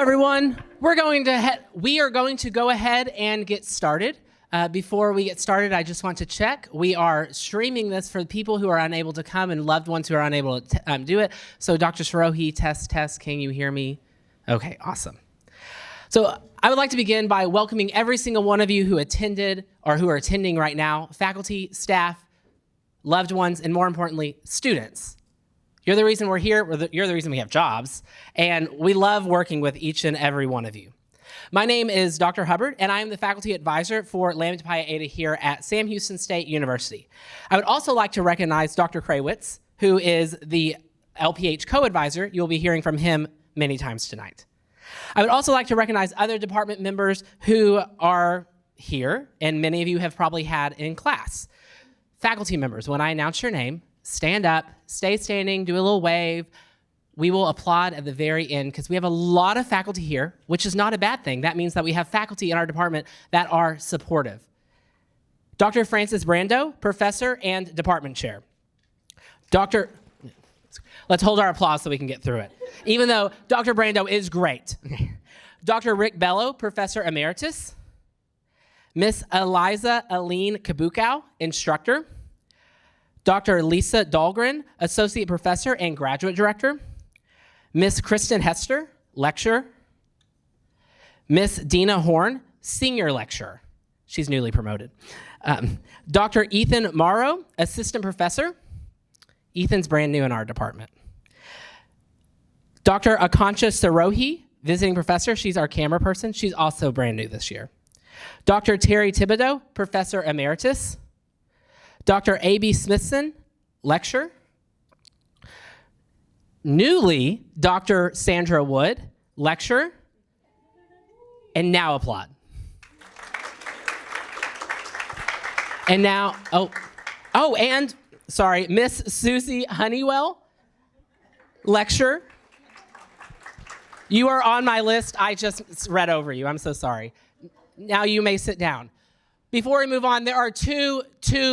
everyone. We are going to go ahead and get started. Before we get started, I just want to check. We are streaming this for the people who are unable to come and loved ones who are unable to do it. So Dr. Sarohi, test, can you hear me? Okay, awesome. So I would like to begin by welcoming every single one of you who attended or who are attending right now, faculty, staff, loved ones, and more importantly, students. You're the reason we're here, you're the reason we have jobs, and we love working with each and every one of you. My name is Dr. Hubbard, and I am the faculty advisor for Lambda Pi Eta here at Sam Houston State University. I would also like to recognize Dr. Krawitz, who is the LPH co-advisor. You'll be hearing from him many times tonight. I would also like to recognize other department members who are here, and many of you have probably had in class. Faculty members, when I announce your name, stand up, stay standing, do a little wave. We will applaud at the very end because we have a lot of faculty here, which is not a bad thing. That means that we have faculty in our department that are supportive. Dr. Francis Brando, professor and department chair. Let's hold our applause so we can get through it, even though Dr. Brando is great. Dr. Rick Bello, professor emeritus. Miss Eliza Aline Kabukow, instructor. Dr. Lisa Dahlgren, associate professor and graduate director. Miss Kristen Hester, lecturer. Miss Dina Horn, senior lecturer. She's newly promoted. Dr. Ethan Morrow, assistant professor. Ethan's brand new in our department. Dr. Akansha Sarohi, visiting professor. She's our camera person. She's also brand new this year. Dr. Terry Thibodeau, professor emeritus. Dr. A.B. Smithson, lecturer. Newly, Dr. Sandra Wood, lecturer. And now applaud. And now, Miss Susie Honeywell, lecturer. You are on my list. I just read over you. I'm so sorry. Now you may sit down. Before we move on, there are two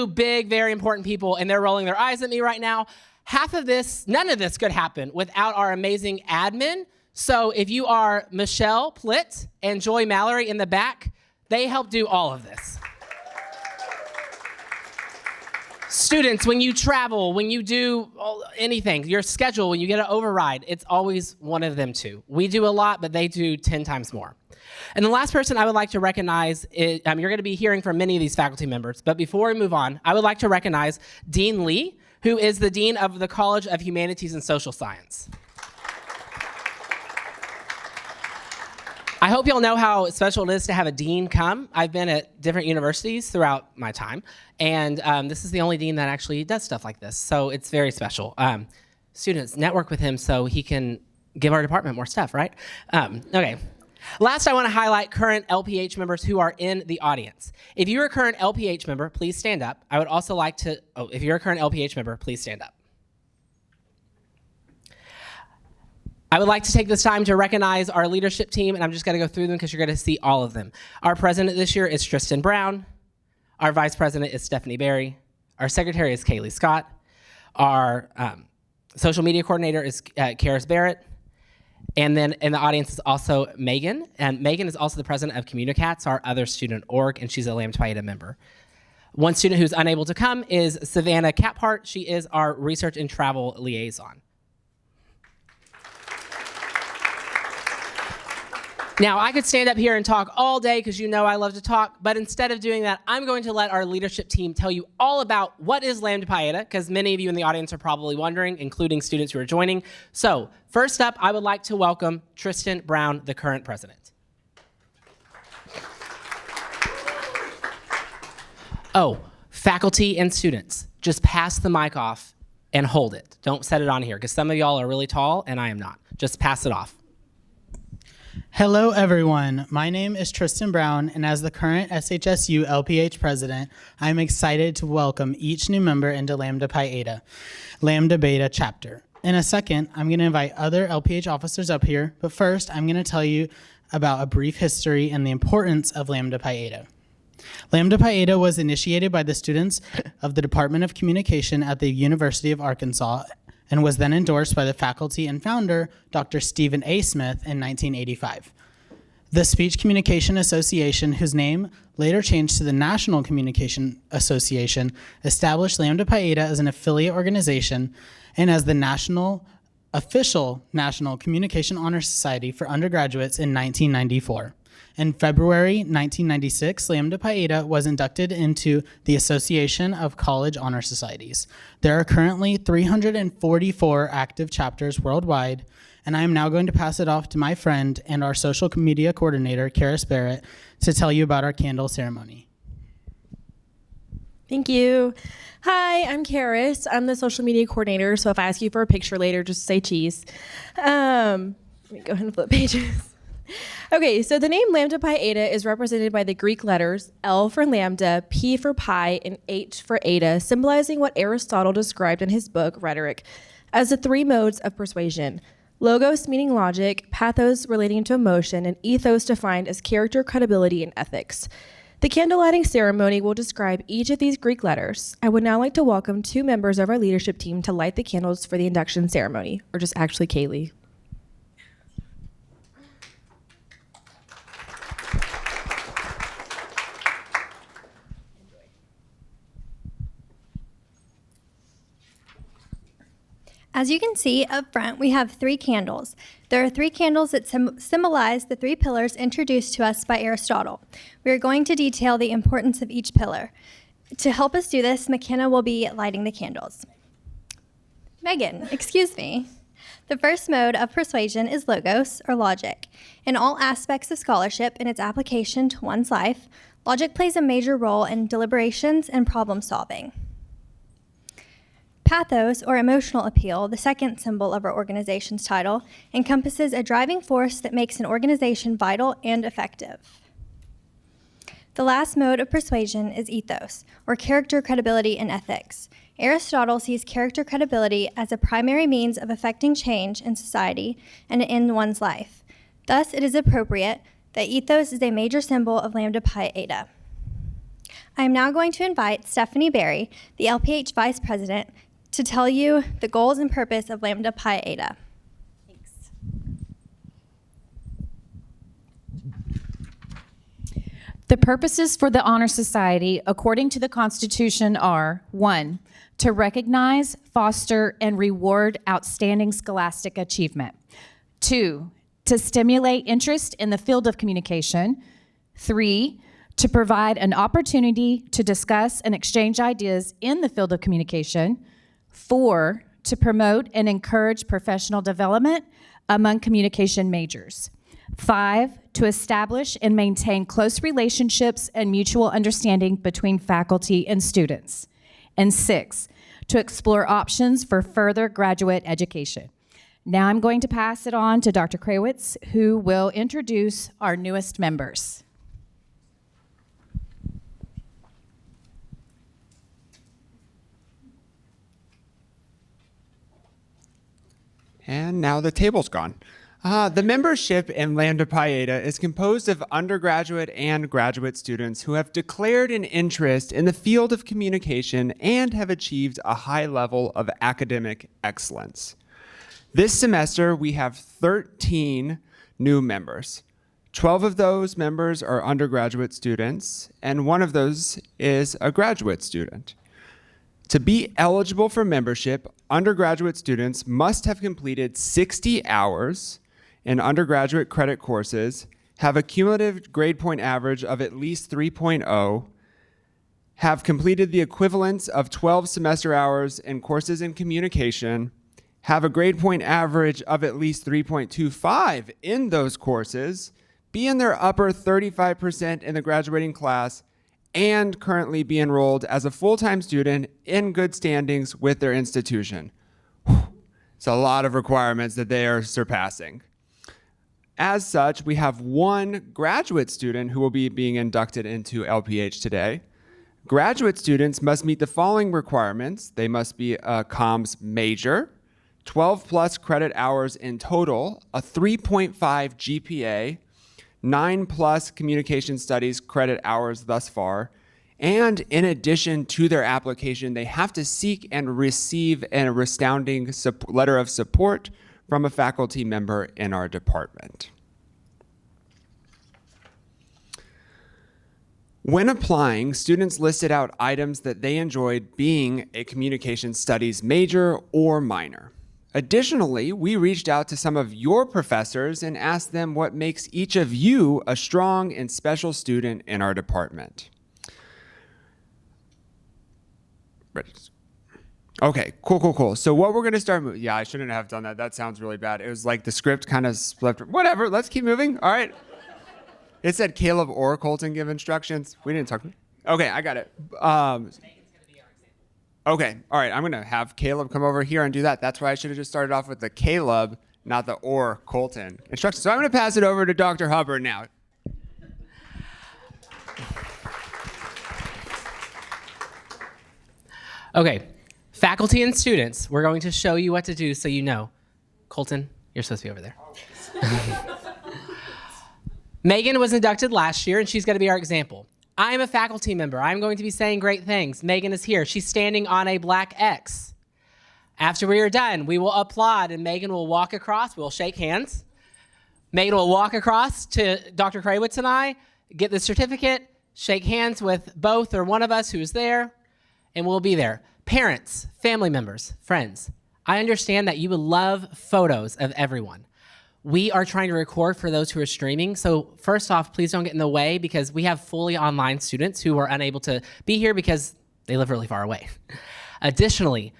big, very important people, and they're rolling their eyes at me right now. None of this could happen without our amazing admin. So if you are Michelle Plitt and Joy Mallory in the back, they help do all of this. Students, when you travel, when you do anything, your schedule, when you get an override, it's always one of them two. We do a lot, but they do 10 times more. And the last person I would like to recognize is, you're going to be hearing from many of these faculty members, but before we move on, I would like to recognize Dean Lee, who is the Dean of the College of Humanities and Social Science. I hope y'all know how special it is to have a dean come. I've been at different universities throughout my time, and this is the only dean that actually does stuff like this, so it's very special. Students, network with him so he can give our department more stuff, right? Okay. Last, I want to highlight current LPH members who are in the audience. If you're a current LPH member, please stand up. I would also like to, if you're a current LPH member, please stand up. I would like to take this time to recognize our leadership team, and I'm just going to go through them because you're going to see all of them. Our president this year is Tristan Brown. Our vice president is Stephanie Berry. Our secretary is Kaylee Scott. Our social media coordinator is Karis Barrett. And then in the audience is also Megan. And Megan is also the president of Communicats, our other student org, and she's a Lambda Pi Eta member. One student who's unable to come is Savannah Caphart. She is our research and travel liaison. Now, I could stand up here and talk all day because you know I love to talk, but instead of doing that, I'm going to let our leadership team tell you all about what is Lambda Pi Eta, because many of you in the audience are probably wondering, including students who are joining. So first up, I would like to welcome Tristan Brown, the current president. Oh, faculty and students, just pass the mic off and hold it. Don't set it on here, because some of y'all are really tall and I am not. Just pass it off. Hello, everyone. My name is Tristan Brown, and as the current SHSU LPH president, I'm excited to welcome each new member into Lambda Pi Eta, Lambda Beta chapter. In a second, I'm going to invite other LPH officers up here, but first, I'm going to tell you about a brief history and the importance of Lambda Pi Eta. Lambda Pi Eta was initiated by the students of the Department of Communication at the University of Arkansas and was then endorsed by the faculty and founder, Dr. Stephen A. Smith, in 1985. The Speech Communication Association, whose name later changed to the National Communication Association, established Lambda Pi Eta as an affiliate organization and as the official National Communication Honor Society for undergraduates in 1994. In February 1996, Lambda Pi Eta was inducted into the Association of College Honor Societies. There are currently 344 active chapters worldwide, and I am now going to pass it off to my friend and our social media coordinator, Karis Barrett, to tell you about our candle ceremony. Thank you. Hi, I'm Karis. I'm the social media coordinator, so if I ask you for a picture later, just say cheese. Let me go ahead and flip pages. Okay, so the name Lambda Pi Eta is represented by the Greek letters L for lambda, P for pi, and H for eta, symbolizing what Aristotle described in his book, Rhetoric, as the three modes of persuasion. Logos meaning logic, pathos relating to emotion, and ethos defined as character, credibility, and ethics. The candle lighting ceremony will describe each of these Greek letters. I would now like to welcome two members of our leadership team to light the candles for the induction ceremony, or just actually Kaylee. As you can see up front, we have 3 candles. There are 3 candles that symbolize the 3 pillars introduced to us by Aristotle. We are going to detail the importance of each pillar. To help us do this, McKenna will be lighting the candles. Megan, excuse me. The first mode of persuasion is logos, or logic. In all aspects of scholarship and its application to one's life, logic plays a major role in deliberations and problem solving. Pathos, or emotional appeal, the second symbol of our organization's title, encompasses a driving force that makes an organization vital and effective. The last mode of persuasion is ethos, or character, credibility, and ethics. Aristotle sees character credibility as a primary means of effecting change in society and in one's life. Thus, it is appropriate that ethos is a major symbol of Lambda Pi Eta. I am now going to invite Stephanie Berry, the LPH Vice President, to tell you the goals and purpose of Lambda Pi Eta. Thanks. The purposes for the Honor Society, according to the Constitution, are 1, to recognize, foster, and reward outstanding scholastic achievement. 2, to stimulate interest in the field of communication. 3, to provide an opportunity to discuss and exchange ideas in the field of communication. 4, to promote and encourage professional development among communication majors. 5, to establish and maintain close relationships and mutual understanding between faculty and students. And 6, to explore options for further graduate education. Now I'm going to pass it on to Dr. Krawitz, who will introduce our newest members. And now the table's gone. The membership in Lambda Pi Eta is composed of undergraduate and graduate students who have declared an interest in the field of communication and have achieved a high level of academic excellence. This semester, we have 13 new members. 12 of those members are undergraduate students, and 1 of those is a graduate student. To be eligible for membership, undergraduate students must have completed 60 hours in undergraduate credit courses, have a cumulative grade point average of at least 3.0, have completed the equivalence of 12 semester hours in courses in communication, have a grade point average of at least 3.25 in those courses, be in their upper 35% in the graduating class, and currently be enrolled as a full-time student in good standings with their institution. It's a lot of requirements that they are surpassing. As such, we have 1 graduate student who will be being inducted into LPH today. Graduate students must meet the following requirements. They must be a comms major, 12 plus credit hours in total, a 3.5 GPA, 9 plus communication studies credit hours thus far, And in addition to their application, they have to seek and receive a resounding letter of support from a faculty member in our department. When applying, students listed out items that they enjoyed being a communication studies major or minor. Additionally, we reached out to some of your professors and asked them what makes each of you a strong and special student in our department. Okay, cool. So what we're gonna start moving, yeah, I shouldn't have done that. That sounds really bad. It was like the script kind of split. Whatever, let's keep moving. All right. It said Caleb or Colton give instructions. We didn't talk. Okay, I got it. Okay, all right, I'm gonna have Caleb come over here and do that. That's why I should have just started off with the Caleb, not the or Colton instructions. So I'm gonna pass it over to Dr. Hubbard now. Okay, faculty and students, we're going to show you what to do so you know. Colton, you're supposed to be over there. Megan was inducted last year, and she's going to be our example. I am a faculty member. I'm going to be saying great things. Megan is here. She's standing on a black X. After we are done, we will applaud, and Megan will walk across. We'll shake hands. Megan will walk across to Dr. Kraywitz and I, get the certificate, shake hands with both or one of us who's there, and we'll be there. Parents, family members, friends, I understand that you would love photos of everyone. We are trying to record for those who are streaming. So first off, please don't get in the way because we have fully online students who are unable to be here because they live really far away. Additionally,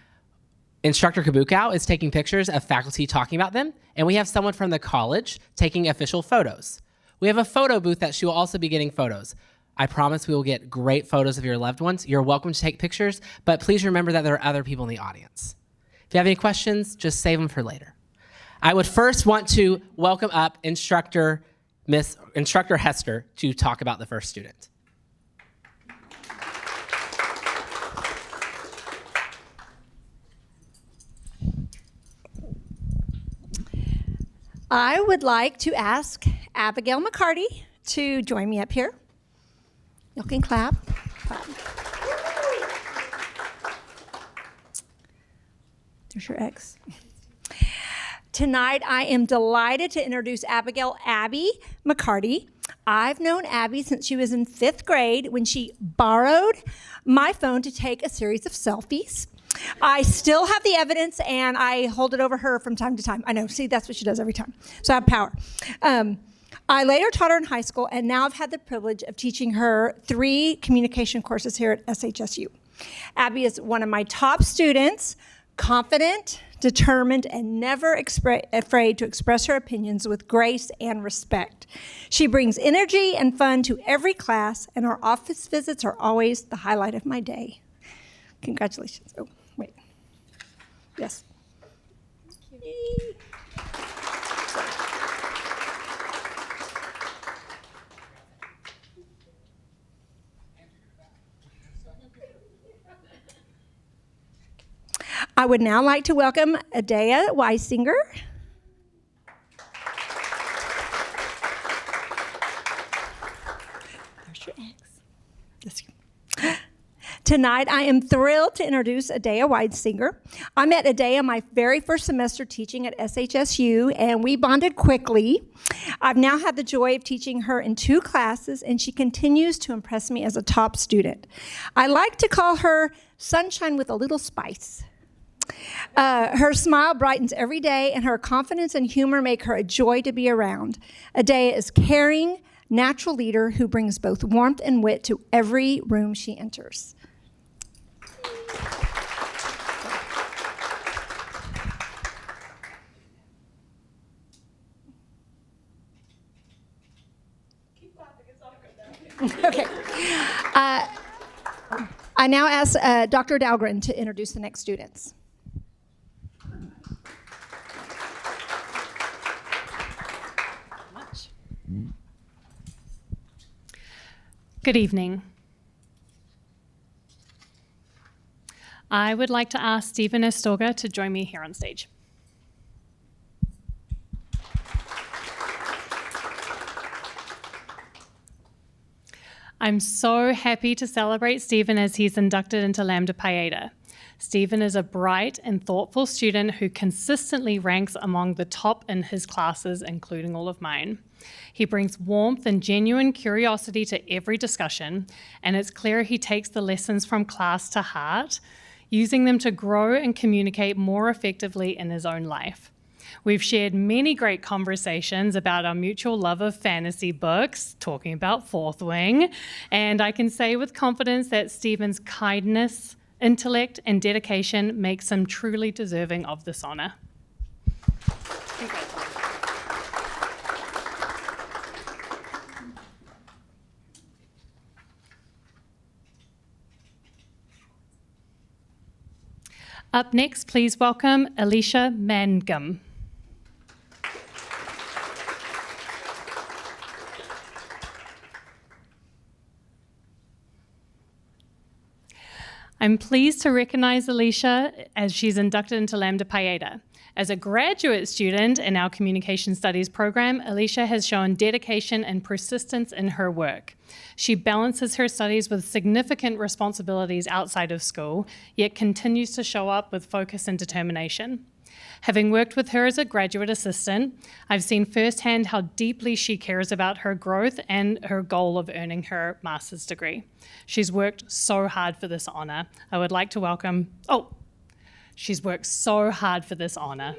Instructor Kabukau is taking pictures of faculty talking about them, and we have someone from the college taking official photos. We have a photo booth that she will also be getting photos. I promise we will get great photos of your loved ones. You're welcome to take pictures, but please remember that there are other people in the audience. If you have any questions, just save them for later. I would first want to welcome up Instructor Hester to talk about the first student. I would like to ask Abigail McCarty to join me up here. Y'all can clap. There's your ex. Tonight, I am delighted to introduce Abigail Abby McCarty. I've known Abby since she was in 5th grade when she borrowed my phone to take a series of selfies. I still have the evidence, and I hold it over her from time to time. I know, see, that's what she does every time. So I have power. I later taught her in high school, and now I've had the privilege of teaching her 3 communication courses here at SHSU. Abby is one of my top students, confident, determined, and never afraid to express her opinions with grace and respect. She brings energy and fun to every class, and her office visits are always the highlight of my day. Congratulations. Oh, wait. Yes. Yay. I would now like to welcome Adea Weisinger. There's your ex. Tonight, I am thrilled to introduce Adea Weisinger. I met Adea my very first semester teaching at SHSU, and we bonded quickly. I've now had the joy of teaching her in 2 classes, and she continues to impress me as a top student. I like to call her sunshine with a little spice. Her smile brightens every day, and her confidence and humor make her a joy to be around. Adea is caring, natural leader who brings both warmth and wit to every room she enters. Okay. I now ask Dr. Dahlgren to introduce the next students. Good evening. I would like to ask Stephen Estoga to join me here on stage. I'm so happy to celebrate Stephen as he's inducted into Lambda Pi Eta. Stephen is a bright and thoughtful student who consistently ranks among the top in his classes, including all of mine. He brings warmth and genuine curiosity to every discussion, and it's clear he takes the lessons from class to heart, using them to grow and communicate more effectively in his own life. We've shared many great conversations about our mutual love of fantasy books, talking about Fourth Wing, and I can say with confidence that Stephen's kindness, intellect, and dedication makes him truly deserving of this honor. Up next, please welcome Alicia Mangum. I'm pleased to recognize Alicia as she's inducted into Lambda Pi Eta. As a graduate student in our Communication Studies program, Alicia has shown dedication and persistence in her work. She balances her studies with significant responsibilities outside of school, yet continues to show up with focus and determination. Having worked with her as a graduate assistant, I've seen firsthand how deeply she cares about her growth and her goal of earning her master's degree. She's worked so hard for this honor. I would like to welcome, she's worked so hard for this honor.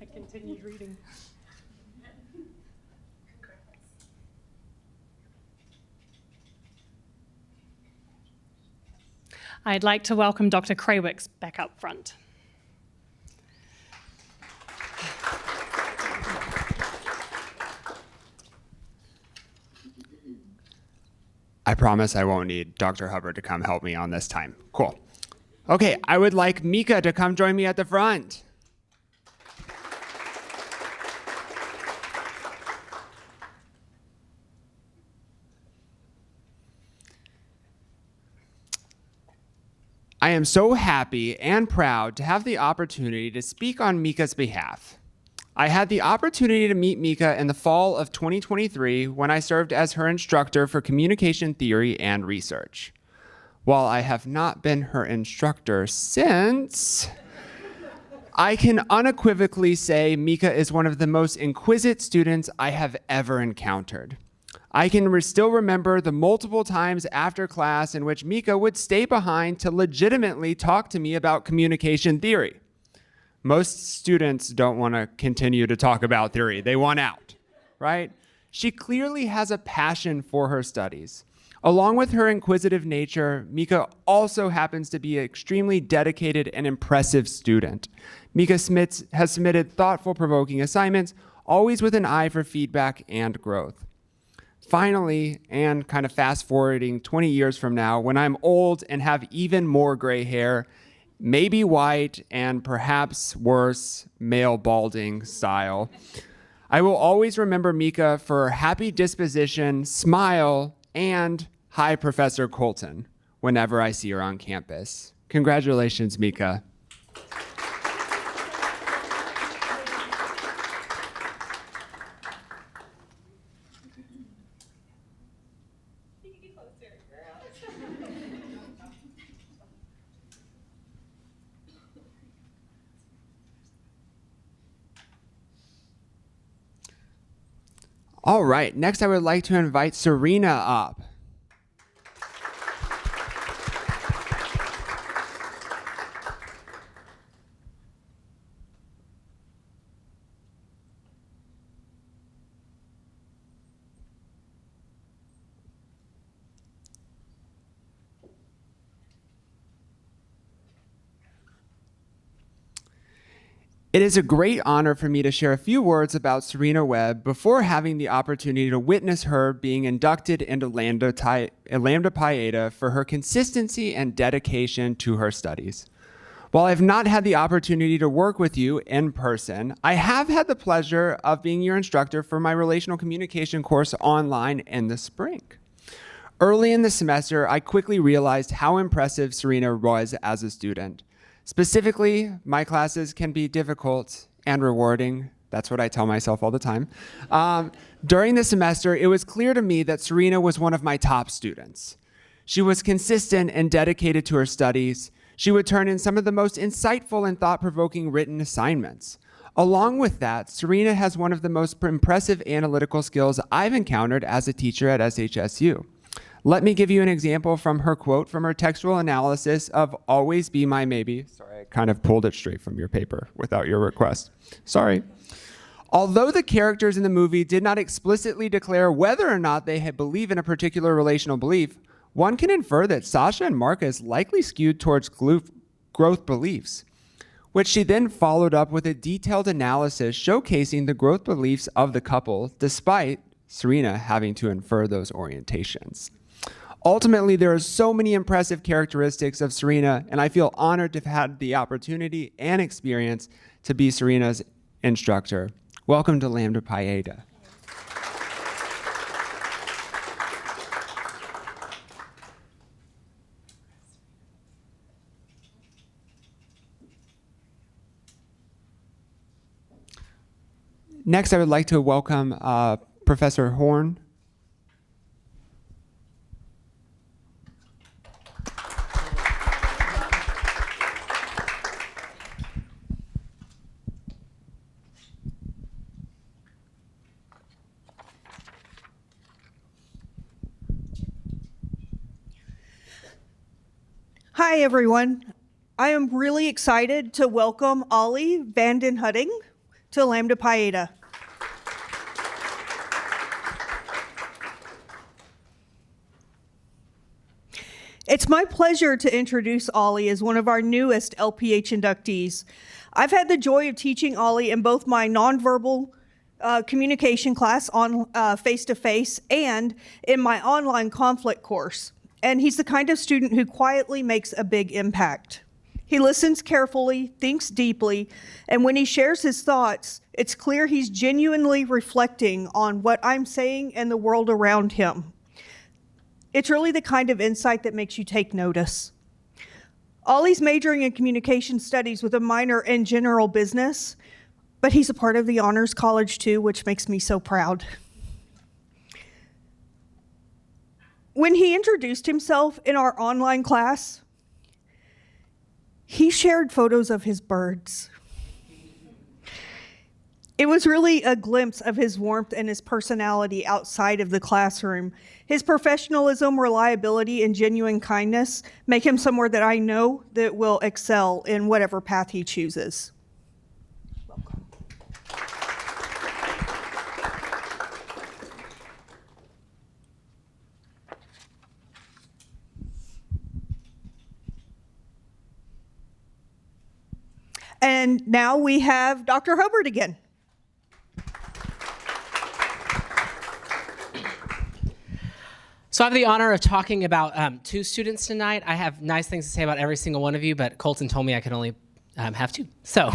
I continued reading. I'd like to welcome Dr. Kraywicks back up front. I promise I won't need Dr. Hubbard to come help me on this time. Cool. Okay, I would like Mika to come join me at the front. I am so happy and proud to have the opportunity to speak on Mika's behalf. I had the opportunity to meet Mika in the fall of 2023 when I served as her instructor for communication theory and research. While I have not been her instructor since, I can unequivocally say Mika is one of the most inquisitive students I have ever encountered. I can still remember the multiple times after class in which Mika would stay behind to legitimately talk to me about communication theory. Most students don't want to continue to talk about theory. They want out, right? She clearly has a passion for her studies. Along with her inquisitive nature, Mika also happens to be an extremely dedicated and impressive student. Mika has submitted thoughtful, provoking assignments, always with an eye for feedback and growth. Finally, and kind of fast forwarding 20 years from now, when I'm old and have even more gray hair, maybe white, and perhaps worse, male balding style, I will always remember Mika for her happy disposition, smile, and hi, Professor Colton, whenever I see her on campus. Congratulations, Mika. All right, next I would like to invite Serena up. It is a great honor for me to share a few words about Serena Webb before having the opportunity to witness her being inducted into Lambda Pi Eta for her consistency and dedication to her studies. While I've not had the opportunity to work with you in person, I have had the pleasure of being your instructor for my relational communication course online in the spring. Early in the semester, I quickly realized how impressive Serena was as a student. Specifically, my classes can be difficult and rewarding. That's what I tell myself all the time. During the semester, it was clear to me that Serena was one of my top students. She was consistent and dedicated to her studies. She would turn in some of the most insightful and thought-provoking written assignments. Along with that, Serena has one of the most impressive analytical skills I've encountered as a teacher at SHSU. Let me give you an example from her quote from her textual analysis of Always Be My Maybe. Sorry, I kind of pulled it straight from your paper without your request. Sorry. Although the characters in the movie did not explicitly declare whether or not they had believe in a particular relational belief, one can infer that Sasha and Marcus likely skewed towards growth beliefs, which she then followed up with a detailed analysis showcasing the growth beliefs of the couple, despite Serena having to infer those orientations. Ultimately, there are so many impressive characteristics of Serena, and I feel honored to have had the opportunity and experience to be Serena's instructor. Welcome to Lambda Pi Eta. Next, I would like to welcome Professor Horn. Hi, everyone. I am really excited to welcome Ollie Vanden Hudding to Lambda Pi Eta. It's my pleasure to introduce Ollie as one of our newest LPH inductees. I've had the joy of teaching Ollie in both my nonverbal communication class on face-to-face and in my online conflict course. And he's the kind of student who quietly makes a big impact. He listens carefully, thinks deeply, and when he shares his thoughts, it's clear he's genuinely reflecting on what I'm saying and the world around him. It's really the kind of insight that makes you take notice. Ollie's majoring in communication studies with a minor in general business, but he's a part of the honors college too, which makes me so proud. When he introduced himself in our online class, he shared photos of his birds. It was really a glimpse of his warmth and his personality outside of the classroom. His professionalism, reliability, and genuine kindness make him someone that I know that will excel in whatever path he chooses. Welcome. And now we have Dr. Hubbard again. So I have the honor of talking about two students tonight. I have nice things to say about every single one of you, but Colton told me I could only have two. So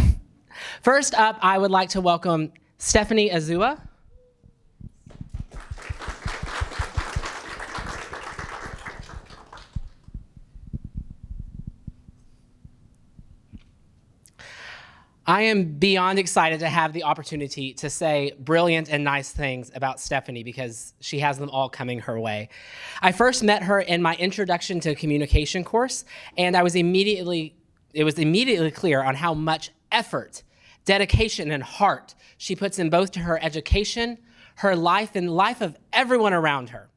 first up, I would like to welcome Stephanie Azua. I am beyond excited to have the opportunity to say brilliant and nice things about Stephanie because she has them all coming her way. I first met her in my Introduction to Communication course, and it was immediately clear on how much effort, dedication, and heart she puts in both to her education, her life, and life of everyone around her.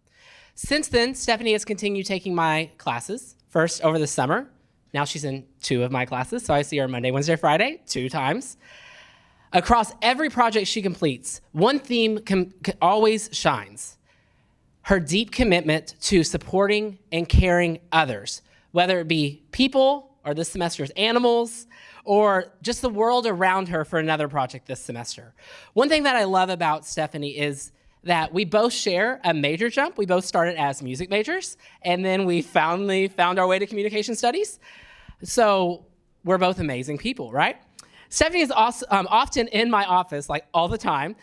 Since then, Stephanie has continued taking my classes, first over the summer. Now she's in 2 of my classes, so I see her Monday, Wednesday, Friday, 2 times. Across every project she completes, one theme always shines: her deep commitment to supporting and caring others, whether it be people or this semester's animals, or just the world around her for another project this semester. One thing that I love about Stephanie is that we both share a major jump. We both started as music majors, and then we finally found our way to communication studies. So we're both amazing people, right? Stephanie is also often in my office, like all the time.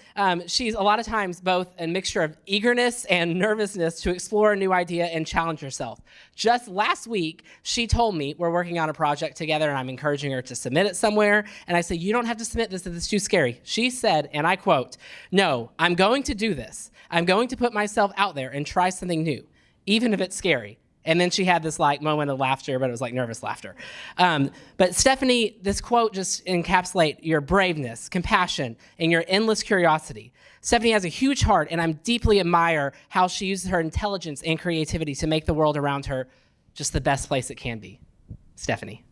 She's a lot of times both a mixture of eagerness and nervousness to explore a new idea and challenge herself. Just last week, she told me we're working on a project together and I'm encouraging her to submit it somewhere. And I said, you don't have to submit this if it's too scary. She said, and I quote, "No, I'm going to do this. I'm going to put myself out there and try something new, even if it's scary." And then she had this like moment of laughter, but it was like nervous laughter. But Stephanie, this quote just encapsulates your braveness, compassion, and your endless curiosity. Stephanie has a huge heart, and I deeply admire how she uses her intelligence and creativity to make the world around her just the best place it can be. Stephanie.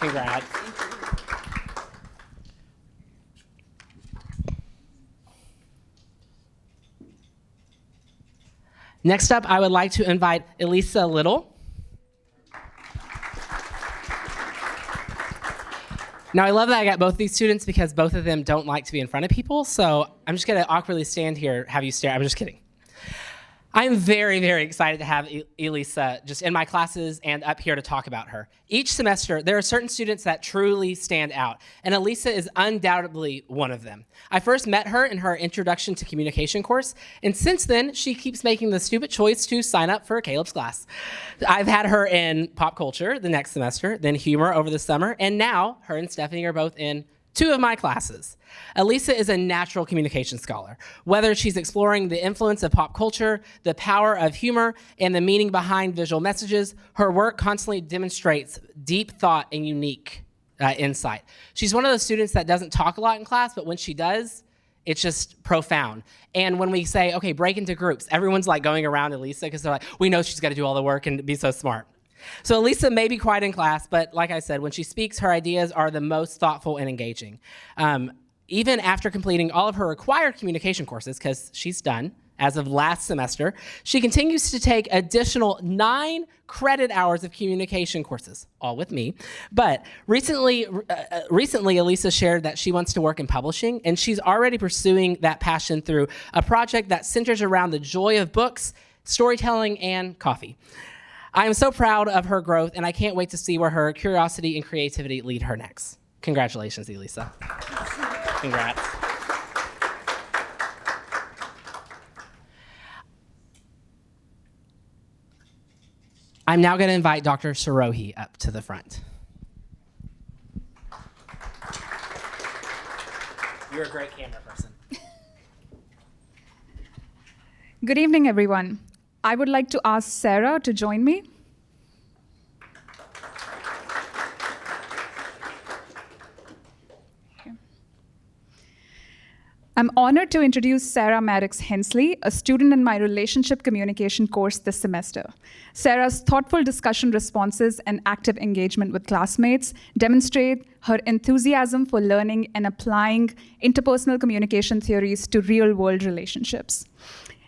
Congrats. Next up, I would like to invite Elisa Little. Now, I love that I got both these students because both of them don't like to be in front of people, so I'm just gonna awkwardly stand here, have you stare. I'm just kidding. I'm very, very excited to have Elisa just in my classes and up here to talk about her. Each semester, there are certain students that truly stand out, and Elisa is undoubtedly one of them. I first met her in her Introduction to Communication course, and since then, she keeps making the stupid choice to sign up for Caleb's class. I've had her in pop culture the next semester, then humor over the summer, and now her and Stephanie are both in 2 of my classes. Elisa is a natural communication scholar. Whether she's exploring the influence of pop culture, the power of humor, and the meaning behind visual messages, her work constantly demonstrates deep thought and unique insight. She's one of those students that doesn't talk a lot in class, but when she does, it's just profound. And when we say, okay, break into groups, everyone's like going around Elisa because they're like, we know she's got to do all the work and be so smart. So Elisa may be quiet in class, but like I said, when she speaks, her ideas are the most thoughtful and engaging. Even after completing all of her required communication courses, because she's done as of last semester, she continues to take additional 9 credit hours of communication courses, all with me. But recently, Elisa shared that she wants to work in publishing, and she's already pursuing that passion through a project that centers around the joy of books, storytelling, and coffee. I am so proud of her growth, and I can't wait to see where her curiosity and creativity lead her next. Congratulations, Elisa. Congrats. I'm now going to invite Dr. Sarohi up to the front. You're a great camera person. Good evening, everyone. I would like to ask Sarah to join me. I'm honored to introduce Sarah Maddox Hensley, a student in my relationship communication course this semester. Sarah's thoughtful discussion responses and active engagement with classmates demonstrate her enthusiasm for learning and applying interpersonal communication theories to real-world relationships.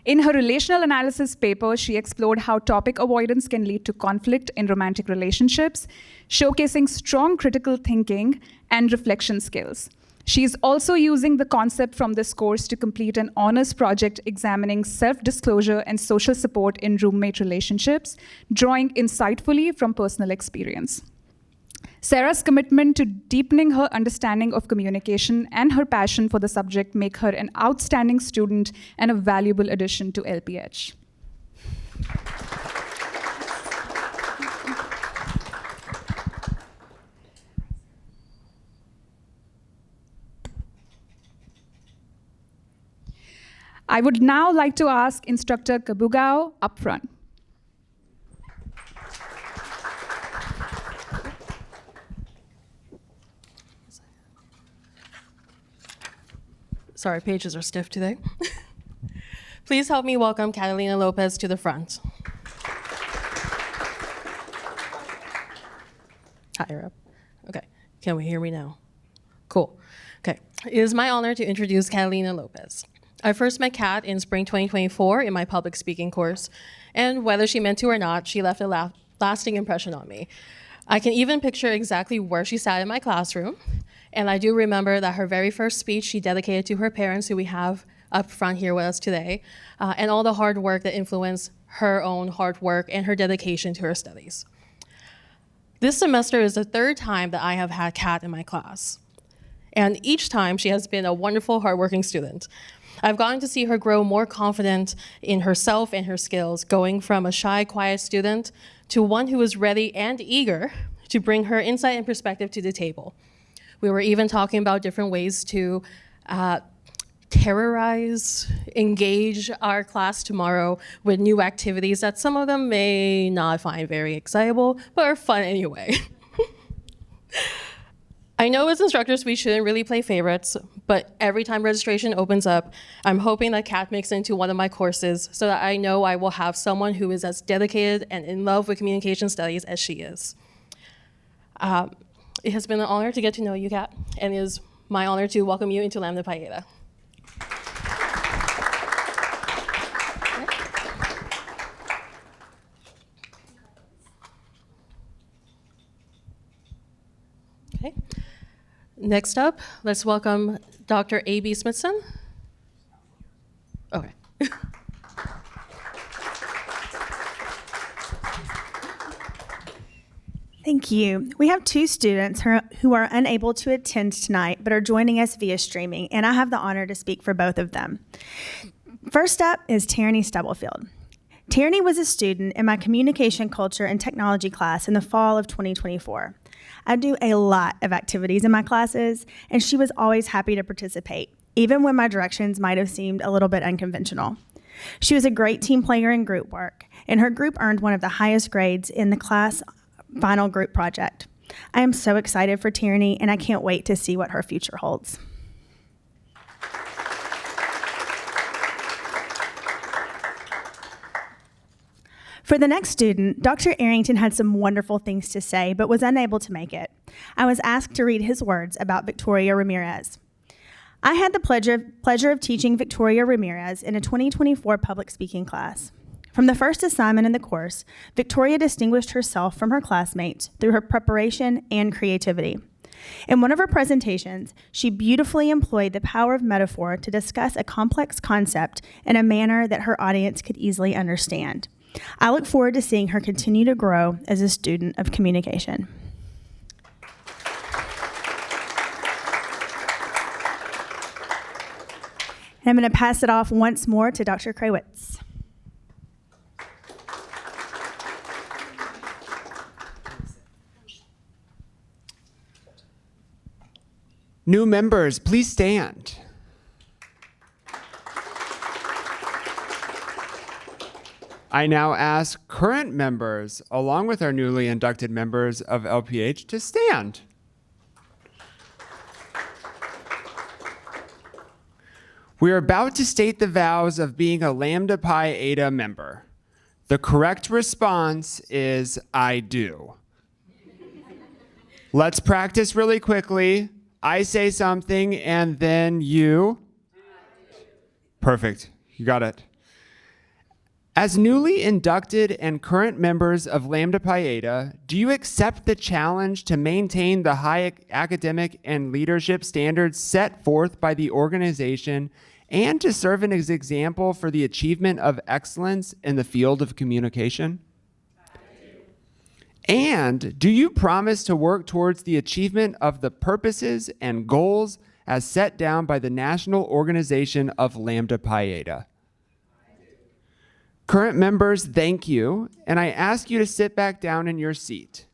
In her relational analysis paper, she explored how topic avoidance can lead to conflict in romantic relationships, showcasing strong critical thinking and reflection skills. She is also using the concept from this course to complete an honors project examining self-disclosure and social support in roommate relationships, drawing insightfully from personal experience. Sarah's commitment to deepening her understanding of communication and her passion for the subject make her an outstanding student and a valuable addition to LPH. I would now like to ask Instructor Kabugao up front. Sorry, pages are stiff today. Please help me welcome Catalina Lopez to the front. Higher up. Okay, can we hear me now? Cool. Okay, it is my honor to introduce Catalina Lopez. I first met Kat in spring 2024 in my public speaking course, and whether she meant to or not, she left a lasting impression on me. I can even picture exactly where she sat in my classroom, and I do remember that her very first speech she dedicated to her parents, who we have up front here with us today, and all the hard work that influenced her own hard work and her dedication to her studies. This semester is the third time that I have had Kat in my class. And each time she has been a wonderful, hardworking student. I've gotten to see her grow more confident in herself and her skills, going from a shy, quiet student to one who is ready and eager to bring her insight and perspective to the table. We were even talking about different ways to terrorize, engage our class tomorrow with new activities that some of them may not find very excitable, but are fun anyway. I know as instructors we shouldn't really play favorites, but every time registration opens up, I'm hoping that Kat makes it into one of my courses so that I know I will have someone who is as dedicated and in love with communication studies as she is. It has been an honor to get to know you, Kat, and it is my honor to welcome you into Lambda Pi Eta. Okay. Next up, let's welcome Dr. A.B. Smithson. Okay. Thank you. We have two students who are unable to attend tonight but are joining us via streaming, and I have the honor to speak for both of them. First up is Tierney Stubblefield. Tierney was a student in my communication culture and technology class in the fall of 2024. I do a lot of activities in my classes, and she was always happy to participate, even when my directions might have seemed a little bit unconventional. She was a great team player in group work, and her group earned one of the highest grades in the class final group project. I am so excited for Tierney, and I can't wait to see what her future holds. For the next student, Dr. Arrington had some wonderful things to say, but was unable to make it. I was asked to read his words about Victoria Ramirez. I had the pleasure of teaching Victoria Ramirez in a 2024 public speaking class. From the first assignment in the course, Victoria distinguished herself from her classmates through her preparation and creativity. In one of her presentations, she beautifully employed the power of metaphor to discuss a complex concept in a manner that her audience could easily understand. I look forward to seeing her continue to grow as a student of communication. And I'm going to pass it off once more to Dr. Krawitz. New members, please stand. I now ask current members, along with our newly inducted members of LPH, to stand. We are about to state the vows of being a Lambda Pi Eta member. The correct response is, I do. Let's practice really quickly. I say something and then you. Perfect, you got it. As newly inducted and current members of Lambda Pi Eta, do you accept the challenge to maintain the high academic and leadership standards set forth by the organization and to serve as an example for the achievement of excellence in the field of communication? And do you promise to work towards the achievement of the purposes and goals as set down by the National Organization of Lambda Pi Eta? Current members, thank you, and I ask you to sit back down in your seat.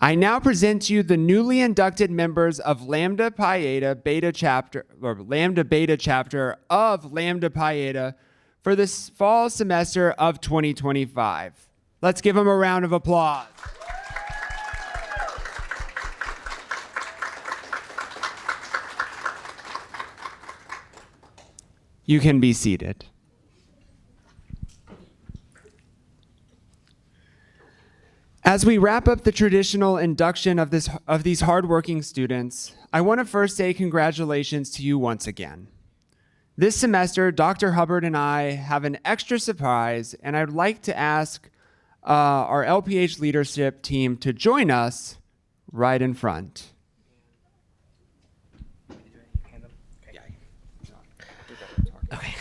I now present to you the newly inducted members of Lambda Pi Eta Beta Chapter, or Lambda Beta Chapter of Lambda Pi Eta for this fall semester of 2025. Let's give them a round of applause. You can be seated. As we wrap up the traditional induction of these hardworking students, I want to first say congratulations to you once again. This semester, Dr. Hubbard and I have an extra surprise, and I'd like to ask our LPH leadership team to join us right in front. Okay.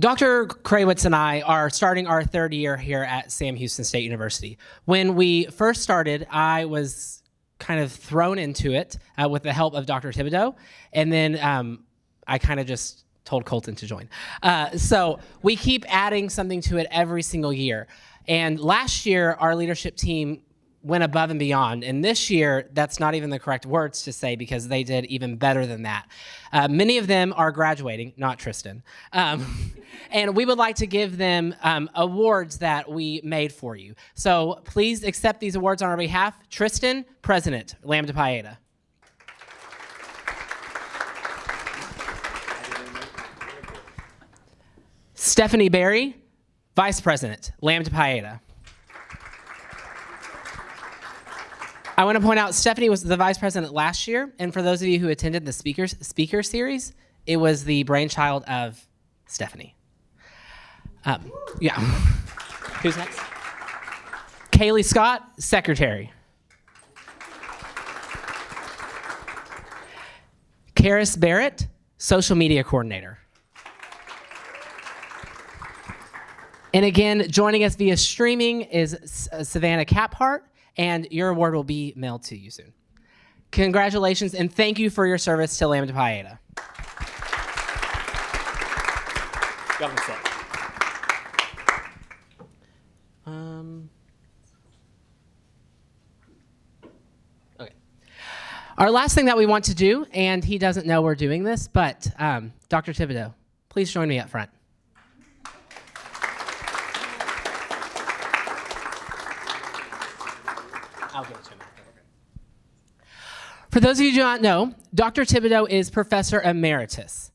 Dr. Krawitz and I are starting our third year here at Sam Houston State University. When we first started, I was kind of thrown into it with the help of Dr. Thibodeau, and then I kind of just told Colton to join. So we keep adding something to it every single year. And last year, our leadership team went above and beyond. And this year, that's not even the correct words to say because they did even better than that. Many of them are graduating, not Tristan. And we would like to give them awards that we made for you. So please accept these awards on our behalf. Tristan, President, Lambda Pi Eta. Stephanie Berry, Vice President, Lambda Pi Eta. I want to point out Stephanie was the vice president last year, and for those of you who attended the speaker series, it was the brainchild of Stephanie. Yeah. Who's next? Kaylee Scott, Secretary. Karis Barrett, Social Media Coordinator. And again, joining us via streaming is Savannah Caphart, and your award will be mailed to you soon. Congratulations, and thank you for your service to Lambda Pi Eta. Y'all can sit. Okay. Our last thing that we want to do, and he doesn't know we're doing this, but Dr. Thibodeau, please join me up front. I'll give it to him. For those of you who do not know, Dr. Thibodeau is Professor Emeritus.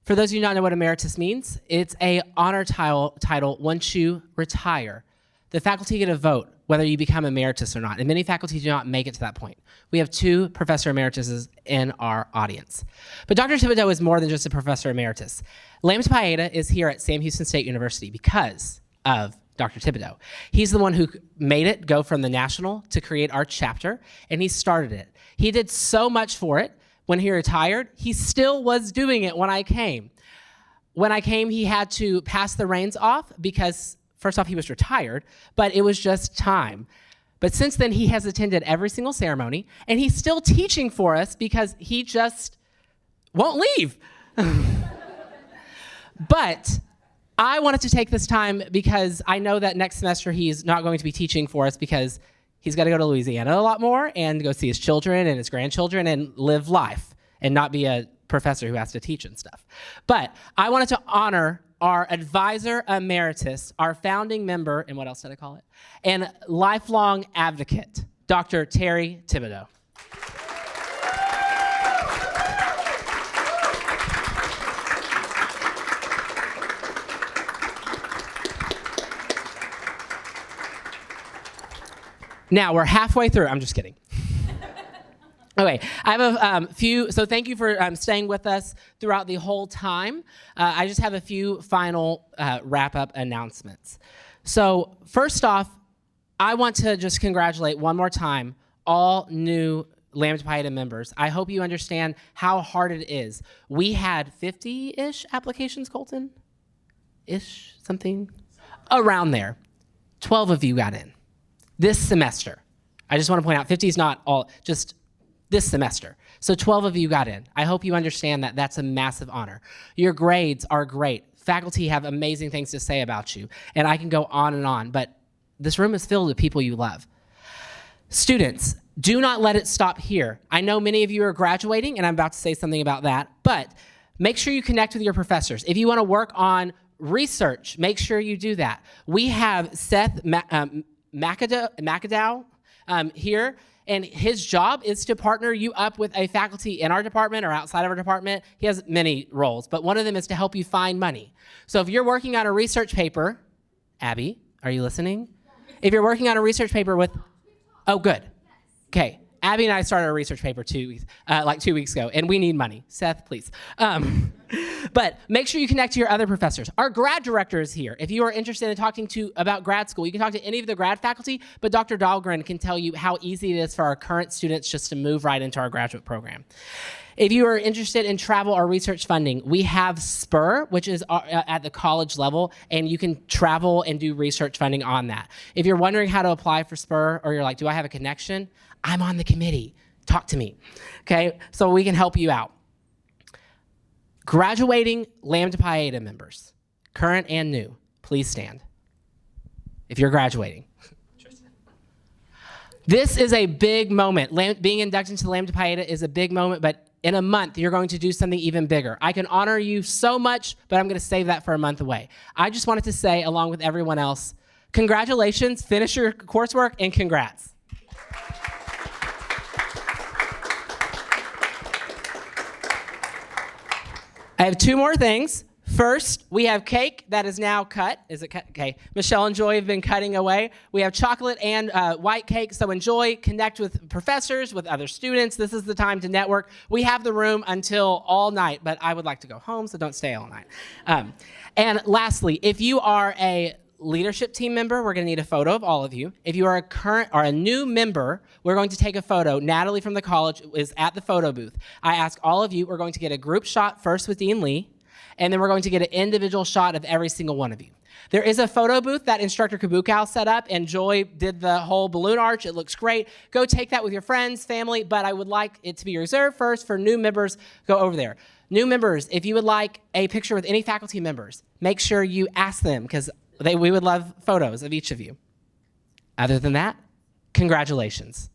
For those of you who do not know what emeritus means, it's an honor title once you retire. The faculty get a vote whether you become emeritus or not, and many faculty do not make it to that point. We have 2 Professor Emerituses in our audience. But Dr. Thibodeau is more than just a Professor Emeritus. Lambda Pi Eta is here at Sam Houston State University because of Dr. Thibodeau. He's the one who made it go from the national to create our chapter, and he started it. He did so much for it. When he retired, he still was doing it when I came. When I came, he had to pass the reins off because, first off, he was retired, but it was just time. But since then, he has attended every single ceremony, and he's still teaching for us because he just won't leave. But I wanted to take this time because I know that next semester he's not going to be teaching for us because he's got to go to Louisiana a lot more and go see his children and his grandchildren and live life and not be a professor who has to teach and stuff. But I wanted to honor our advisor emeritus, our founding member, and what else did I call it? And lifelong advocate, Dr. Terry Thibodeau. Now, we're halfway through. I'm just kidding. Okay, I have a few, so thank you for staying with us throughout the whole time. I just have a few final wrap-up announcements. So first off, I want to just congratulate one more time all new Lambda Pi Eta members. I hope you understand how hard it is. We had 50-ish applications, Colton? Ish, something? Around there. 12 of you got in. This semester. I just want to point out 50 is not all, just this semester. So 12 of you got in. I hope you understand that that's a massive honor. Your grades are great. Faculty have amazing things to say about you. And I can go on, but this room is filled with people you love. Students, do not let it stop here. I know many of you are graduating, and I'm about to say something about that, but make sure you connect with your professors. If you want to work on research, make sure you do that. We have Seth McAdow here, and his job is to partner you up with a faculty in our department or outside of our department. He has many roles, but one of them is to help you find money. So if you're working on a research paper, Abby, are you listening? If you're working on a research paper with, oh, good. Okay, Abby and I started a research paper 2 weeks ago, and we need money. Seth, please. But make sure you connect to your other professors. Our grad director is here. If you are interested in talking about grad school, you can talk to any of the grad faculty, but Dr. Dahlgren can tell you how easy it is for our current students just to move right into our graduate program. If you are interested in travel or research funding, we have SPUR, which is at the college level, and you can travel and do research funding on that. If you're wondering how to apply for SPUR, or you're like, do I have a connection? I'm on the committee. Talk to me, okay? So we can help you out. Graduating Lambda Pi Eta members, current and new, please stand if you're graduating. This is a big moment. Being inducted into Lambda Pi Eta is a big moment, but in a month, you're going to do something even bigger. I can honor you so much, but I'm going to save that for a month away. I just wanted to say, along with everyone else, congratulations, finish your coursework, and congrats. I have two more things. First, we have cake that is now cut. Is it cut? Okay. Michelle and Joy have been cutting away. We have chocolate and white cake, so enjoy, connect with professors, with other students. This is the time to network. We have the room until all night, but I would like to go home, so don't stay all night. And lastly, if you are a leadership team member, we're going to need a photo of all of you. If you are a current or a new member, we're going to take a photo. Natalie from the college is at the photo booth. I ask all of you, we're going to get a group shot first with Dean Lee, and then we're going to get an individual shot of every single one of you. There is a photo booth that Instructor Kabukow set up, and Joy did the whole balloon arch. It looks great. Go take that with your friends, family, but I would like it to be reserved first for new members. Go over there. New members, if you would like a picture with any faculty members, make sure you ask them, because we would love photos of each of you. Other than that, congratulations.